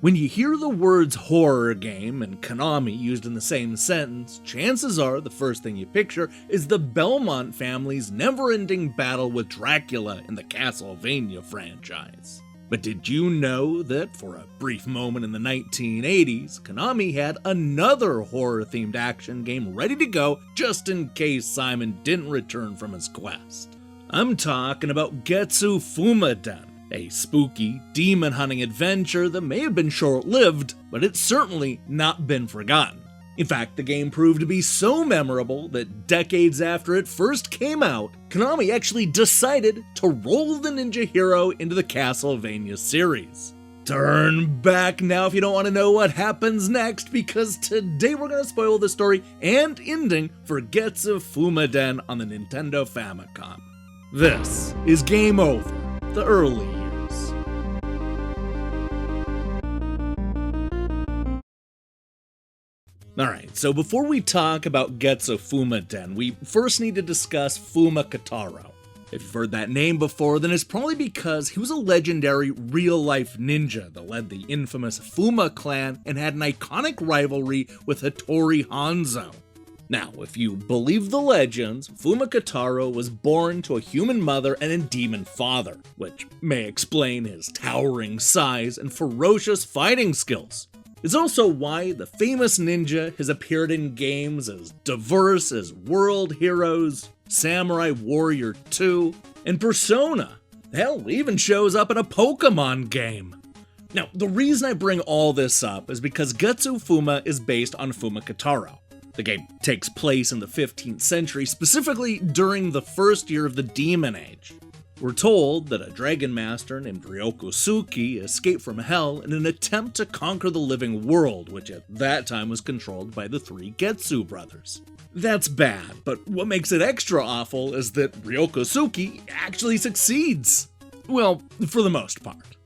When you hear the words horror game and Konami used in the same sentence, chances are the first thing you picture is the Belmont family's never-ending battle with Dracula in the Castlevania franchise. But did you know that for a brief moment in the 1980s, Konami had another horror-themed action game ready to go just in case Simon didn't return from his quest? I'm talking about Getsu Fuma Den, a spooky, demon-hunting adventure that may have been short-lived, but it's certainly not been forgotten. In fact, the game proved to be so memorable that decades after it first came out, Konami actually decided to roll the ninja hero into the Castlevania series. Turn back now if you don't want to know what happens next, because today we're going to spoil the story and ending for Getsu Fuma Den on the Nintendo Famicom. This is Game Over, the early years. Alright, so before we talk about Getsu Fuma Den, we first need to discuss Fuma Kotaro. If you've heard that name before, then it's probably because he was a legendary real-life ninja that led the infamous Fuma clan and had an iconic rivalry with Hattori Hanzo. Now, if you believe the legends, Fuma Kotaro was born to a human mother and a demon father, which may explain his towering size and ferocious fighting skills. It's also why the famous ninja has appeared in games as diverse as World Heroes, Samurai Warrior 2, and Persona. Hell, even shows up in a Pokemon game. Now, the reason I bring all this up is because Getsu Fuma is based on Fuma Kotaro. The game takes place in the 15th century, specifically during the first year of the Demon Age. We're told that a dragon master named Ryokosuki escaped from hell in an attempt to conquer the living world, which at that time was controlled by the three Getsu brothers. That's bad, but what makes it extra awful is that Ryokosuki actually succeeds. Well, for the most part.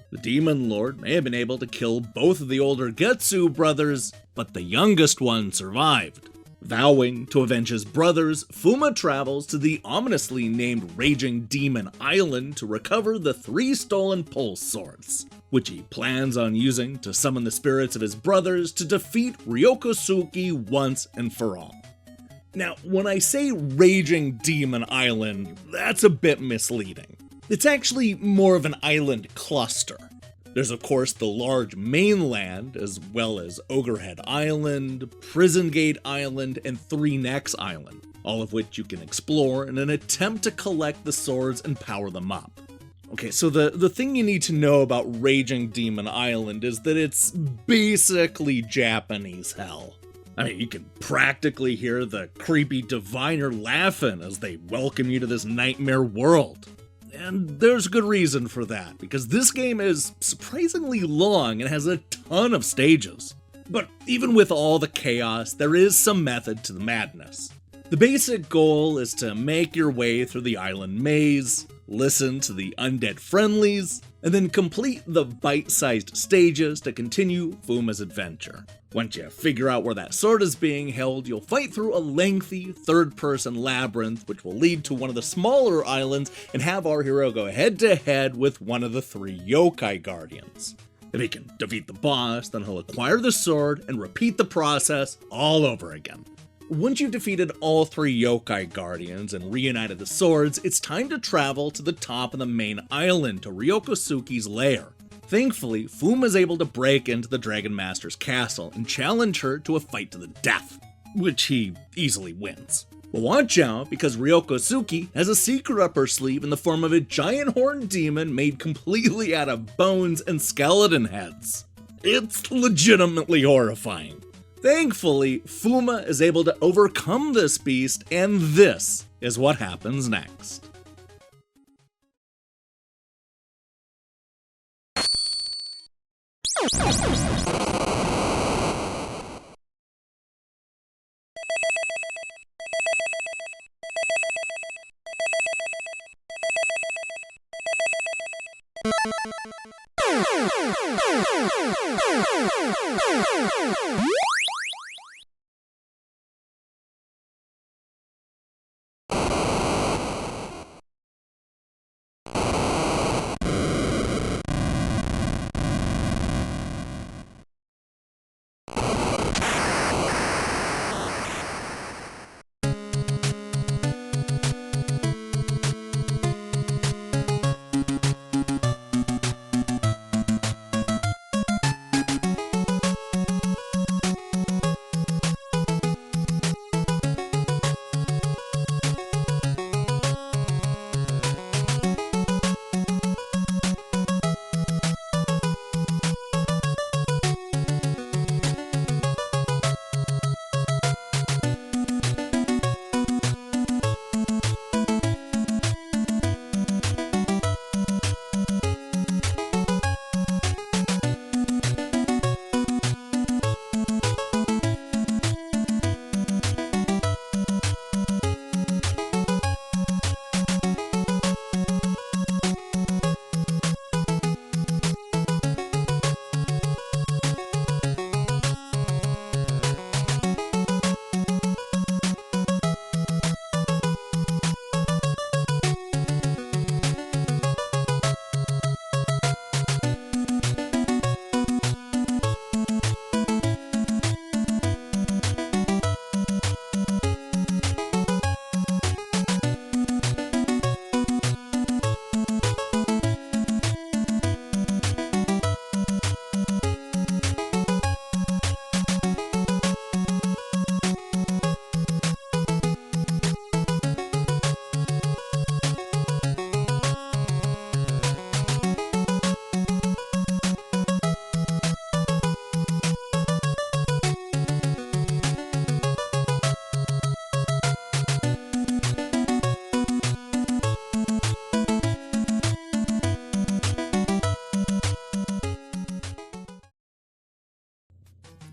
The demon lord may have been able to kill both of the older Getsu brothers, but the youngest one survived. Vowing to avenge his brothers, Fuma travels to the ominously named Raging Demon Island to recover the 3 stolen pulse swords, which he plans on using to summon the spirits of his brothers to defeat Ryokosuki once and for all. Now, when I say Raging Demon Island, that's a bit misleading. It's actually more of an island cluster. There's of course the large mainland, as well as Ogrehead Island, Prison Gate Island, and Three Necks Island, all of which you can explore in an attempt to collect the swords and power them up. Okay, so the thing you need to know about Raging Demon Island is that it's basically Japanese hell. I mean, you can practically hear the creepy diviner laughing as they welcome you to this nightmare world. And there's good reason for that, because this game is surprisingly long and has a ton of stages. But even with all the chaos, there is some method to the madness. The basic goal is to make your way through the island maze, listen to the undead friendlies, and then complete the bite-sized stages to continue Fuma's adventure. Once you figure out where that sword is being held, you'll fight through a lengthy third-person labyrinth which will lead to one of the smaller islands and have our hero go head-to-head with one of the 3 yokai guardians. If he can defeat the boss, then he'll acquire the sword and repeat the process all over again. Once you've defeated all 3 yokai guardians and reunited the swords, it's time to travel to the top of the main island to Ryokosuki's lair. Thankfully, Fuma is able to break into the Dragon Master's castle and challenge her to a fight to the death, which he easily wins. But watch out, because Ryokosuki has a secret up her sleeve in the form of a giant horned demon made completely out of bones and skeleton heads. It's legitimately horrifying. Thankfully, Fuma is able to overcome this beast, and this is what happens next.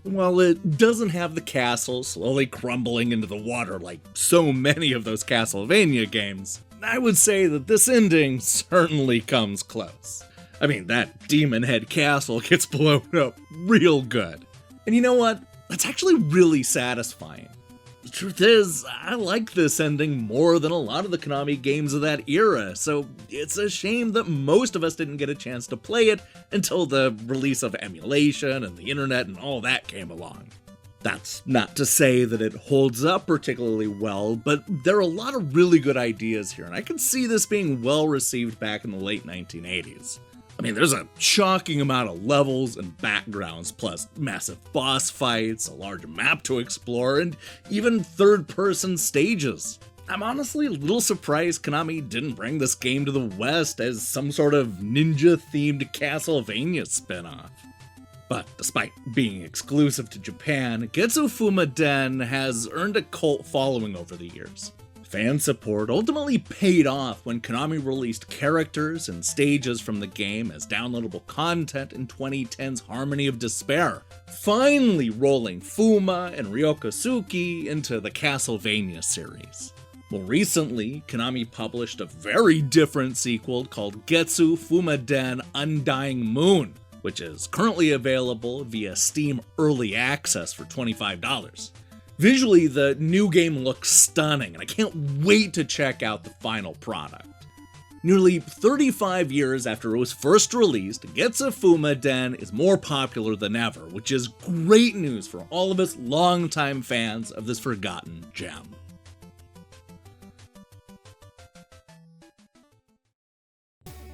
While it doesn't have the castle slowly crumbling into the water like so many of those Castlevania games, I would say that this ending certainly comes close. I mean, that demon head castle gets blown up real good. And you know what? That's actually really satisfying. The truth is, I like this ending more than a lot of the Konami games of that era, so it's a shame that most of us didn't get a chance to play it until the release of emulation and the internet and all that came along. That's not to say that it holds up particularly well, but there are a lot of really good ideas here, and I can see this being well received back in the late 1980s. I mean, there's a shocking amount of levels and backgrounds, plus massive boss fights, a large map to explore, and even third-person stages. I'm honestly a little surprised Konami didn't bring this game to the West as some sort of ninja-themed Castlevania spin-off. But despite being exclusive to Japan, Getsu Fuma Den has earned a cult following over the years. Fan support ultimately paid off when Konami released characters and stages from the game as downloadable content in 2010's Harmony of Despair, finally rolling Fuma and Ryokosuki into the Castlevania series. More recently, Konami published a very different sequel called Getsu Fuma Den Undying Moon, which is currently available via Steam Early Access for $25. Visually, the new game looks stunning, and I can't wait to check out the final product. Nearly 35 years after it was first released, Getsu Fuma Den is more popular than ever, which is great news for all of us longtime fans of this forgotten gem.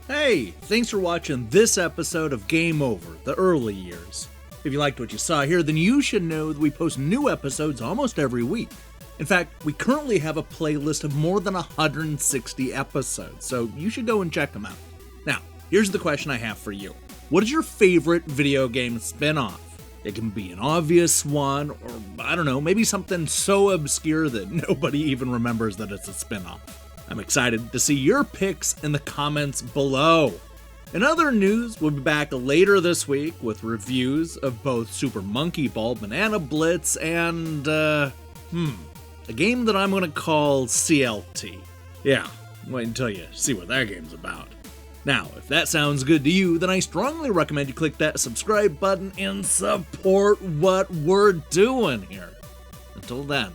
Hey, thanks for watching this episode of Game Over, the early years. If you liked what you saw here, then you should know that we post new episodes almost every week. In fact, we currently have a playlist of more than 160 episodes, so you should go and check them out. Now, here's the question I have for you. What is your favorite video game spin-off? It can be an obvious one, or I don't know, maybe something so obscure that nobody even remembers that it's a spin-off. I'm excited to see your picks in the comments below. In other news, we'll be back later this week with reviews of both Super Monkey Ball Banana Blitz and, a game that I'm gonna call CLT. Yeah, wait until you see what that game's about. Now, if that sounds good to you, then I strongly recommend you click that subscribe button and support what we're doing here. Until then,